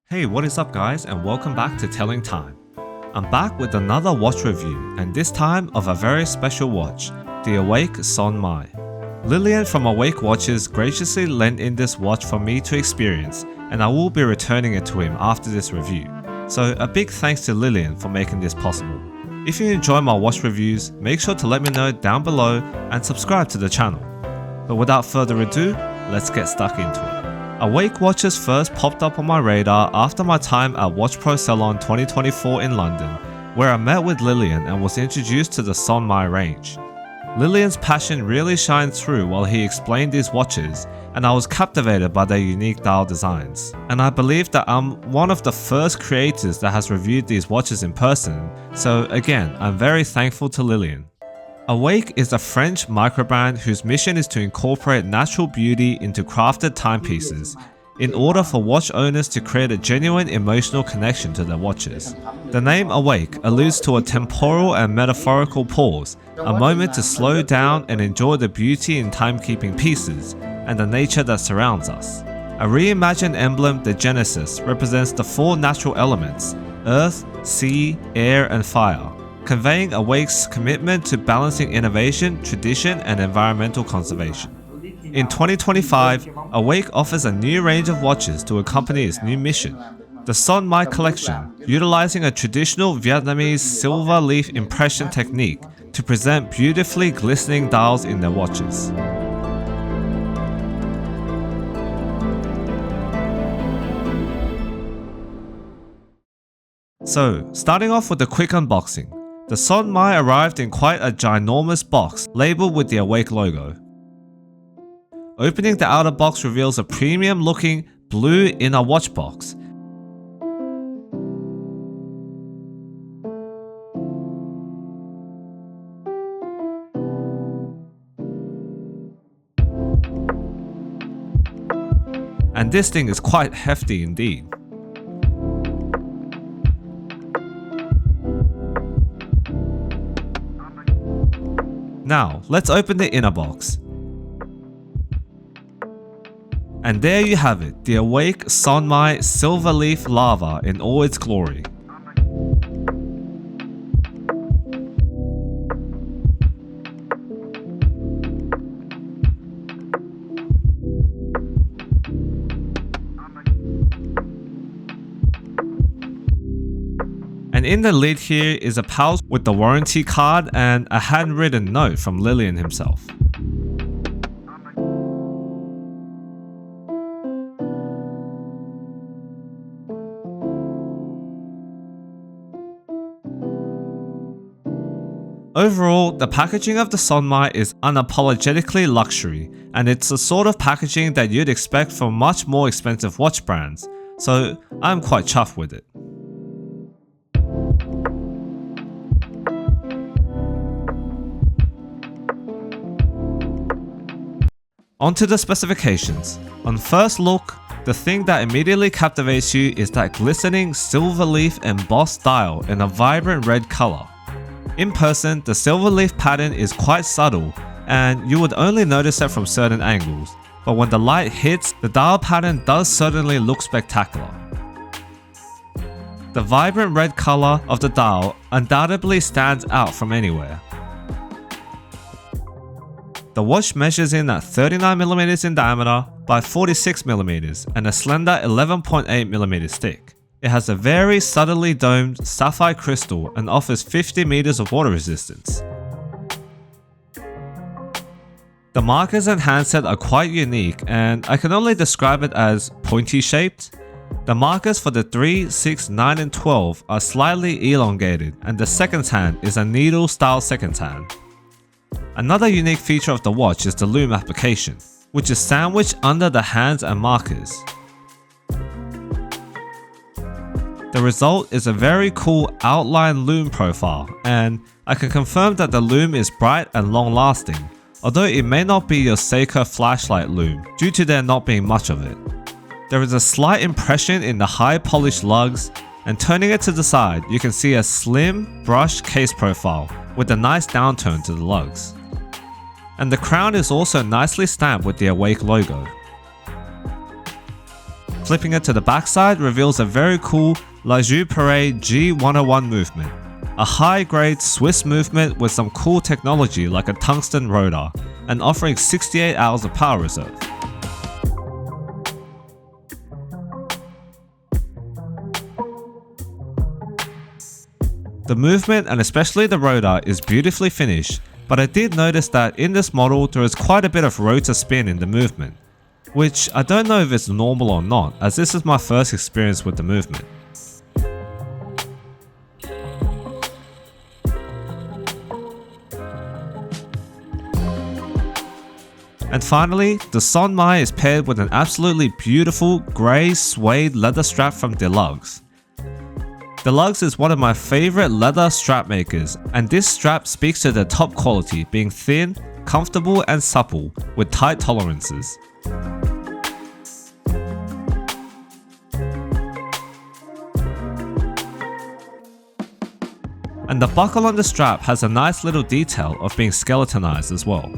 Hey, what is up guys, and welcome back to Telling Time. I'm back with another watch review, and this time of a very special watch, the Awake Son Mai. Lillian from Awake Watches graciously lent in this watch for me to experience, and I will be returning it to him after this review. So a big thanks to Lillian for making this possible. If you enjoy my watch reviews, make sure to let me know down below and subscribe to the channel. But without further ado, let's get stuck into it. Awake watches first popped up on my radar after my time at Watch Pro Salon 2024 in London, where I met with Lillian and was introduced to the Son Mai range. Lillian's passion really shined through while he explained these watches, and I was captivated by their unique dial designs. And I believe that I'm one of the first creators that has reviewed these watches in person, so again, I'm very thankful to Lillian. Awake is a French microbrand whose mission is to incorporate natural beauty into crafted timepieces in order for watch owners to create a genuine emotional connection to their watches. The name Awake alludes to a temporal and metaphorical pause, a moment to slow down and enjoy the beauty in timekeeping pieces and the nature that surrounds us. A reimagined emblem, the Genesis, represents the four natural elements: earth, sea, air, and fire, conveying Awake's commitment to balancing innovation, tradition, and environmental conservation. In 2025, Awake offers a new range of watches to accompany its new mission, the Son Mai collection, utilizing a traditional Vietnamese silver leaf impression technique to present beautifully glistening dials in their watches. So, starting off with a quick unboxing. The Son Mai arrived in quite a ginormous box labeled with the Awake logo. Opening the outer box reveals a premium looking blue inner watch box. And this thing is quite hefty indeed. Now, let's open the inner box. And there you have it, the Awake Son Mai Silver Leaf Lava in all its glory. And in the lid here is a pouch with the warranty card and a handwritten note from Lillian himself. Overall, the packaging of the Son Mai is unapologetically luxury, and it's the sort of packaging that you'd expect from much more expensive watch brands, so I'm quite chuffed with it. Onto the specifications. On first look, the thing that immediately captivates you is that glistening silver leaf embossed dial in a vibrant red color. In person, the silver leaf pattern is quite subtle and you would only notice it from certain angles, but when the light hits, the dial pattern does certainly look spectacular. The vibrant red color of the dial undoubtedly stands out from anywhere. The watch measures in at 39mm in diameter by 46mm and a slender 11.8mm stick. It has a very subtly domed sapphire crystal and offers 50 meters of water resistance. The markers and handset are quite unique, and I can only describe it as pointy shaped. The markers for the 3, 6, 9 and 12 are slightly elongated, and the seconds hand is a needle style seconds hand. Another unique feature of the watch is the lume application, which is sandwiched under the hands and markers. The result is a very cool outline lume profile, and I can confirm that the lume is bright and long lasting, although it may not be your Seiko flashlight lume due to there not being much of it. There is a slight impression in the high polished lugs, and turning it to the side you can see a slim brushed case profile with a nice downturn to the lugs. And the crown is also nicely stamped with the Awake logo. Flipping it to the backside reveals a very cool La Jeu Parade G101 movement, a high-grade Swiss movement with some cool technology like a tungsten rotor, and offering 68 hours of power reserve. The movement and especially the rotor is beautifully finished, but I did notice that in this model there is quite a bit of rotor spin in the movement, which I don't know if it's normal or not, as this is my first experience with the movement. And finally, the Son Mai is paired with an absolutely beautiful grey suede leather strap from Deluxe. Deluxe is one of my favorite leather strap makers, and this strap speaks to their top quality, being thin, comfortable and supple with tight tolerances. And the buckle on the strap has a nice little detail of being skeletonized as well.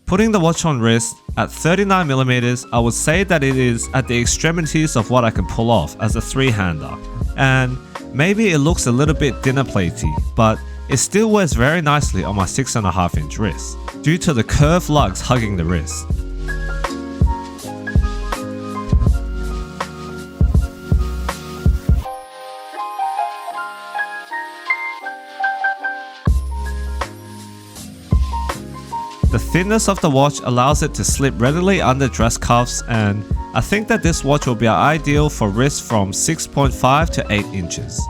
Putting the watch on wrist at 39mm, I would say that it is at the extremities of what I can pull off as a three-hander, and maybe it looks a little bit dinner platey, but it still wears very nicely on my 6.5-inch wrist, due to the curved lugs hugging the wrist. The thinness of the watch allows it to slip readily under dress cuffs, and I think that this watch will be ideal for wrists from 6.5 to 8 inches.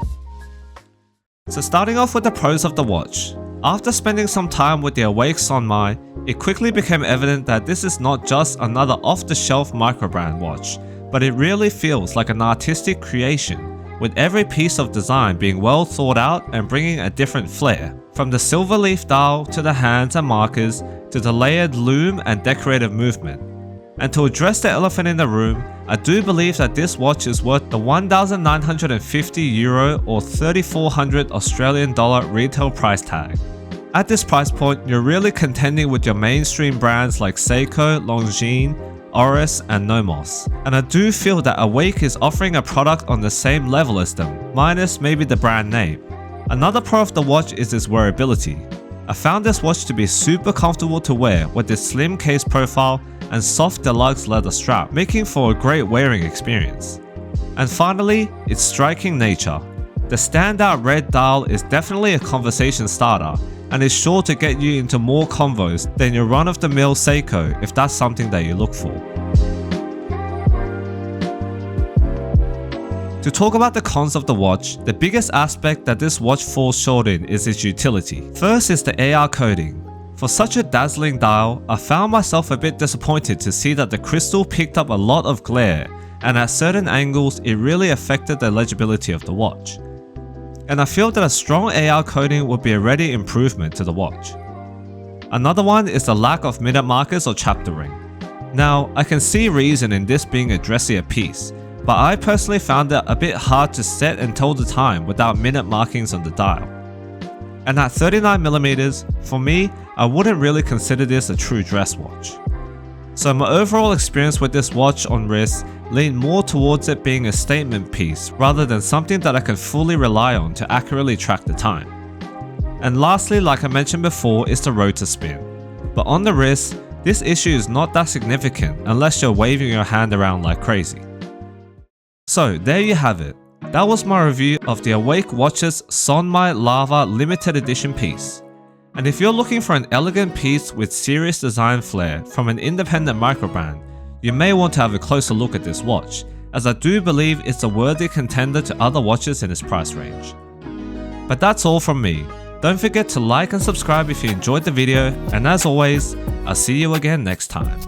So starting off with the pros of the watch. After spending some time with the Awake Son Mai, it quickly became evident that this is not just another off-the-shelf Microbrand watch, but it really feels like an artistic creation, with every piece of design being well thought out and bringing a different flair, from the silver leaf dial to the hands and markers to the layered loom and decorative movement. And to address the elephant in the room, I do believe that this watch is worth the €1,950 or 3,400 Australian dollar retail price tag. At this price point, you're really contending with your mainstream brands like Seiko, Longines, Oris and Nomos, and I do feel that Awake is offering a product on the same level as them, minus maybe the brand name. Another pro of the watch is its wearability. I found this watch to be super comfortable to wear with its slim case profile and soft deluxe leather strap, making for a great wearing experience. And finally, its striking nature. The standout red dial is definitely a conversation starter and is sure to get you into more convos than your run-of-the-mill Seiko if that's something that you look for. To talk about the cons of the watch, the biggest aspect that this watch falls short in is its utility. First is the AR coating. For such a dazzling dial, I found myself a bit disappointed to see that the crystal picked up a lot of glare, and at certain angles it really affected the legibility of the watch. And I feel that a strong AR coating would be a ready improvement to the watch. Another one is the lack of minute markers or chapter ring. Now, I can see reason in this being a dressier piece, but I personally found it a bit hard to set and tell the time without minute markings on the dial. And at 39mm, for me, I wouldn't really consider this a true dress watch. So my overall experience with this watch on wrist leaned more towards it being a statement piece rather than something that I can fully rely on to accurately track the time. And lastly, like I mentioned before, is the rotor spin. But on the wrist, this issue is not that significant unless you're waving your hand around like crazy. So there you have it. That was my review of the Awake Watches Son Mai Lava limited edition piece. And if you're looking for an elegant piece with serious design flair from an independent microbrand, you may want to have a closer look at this watch, as I do believe it's a worthy contender to other watches in its price range. But that's all from me. Don't forget to like and subscribe if you enjoyed the video, and as always, I'll see you again next time.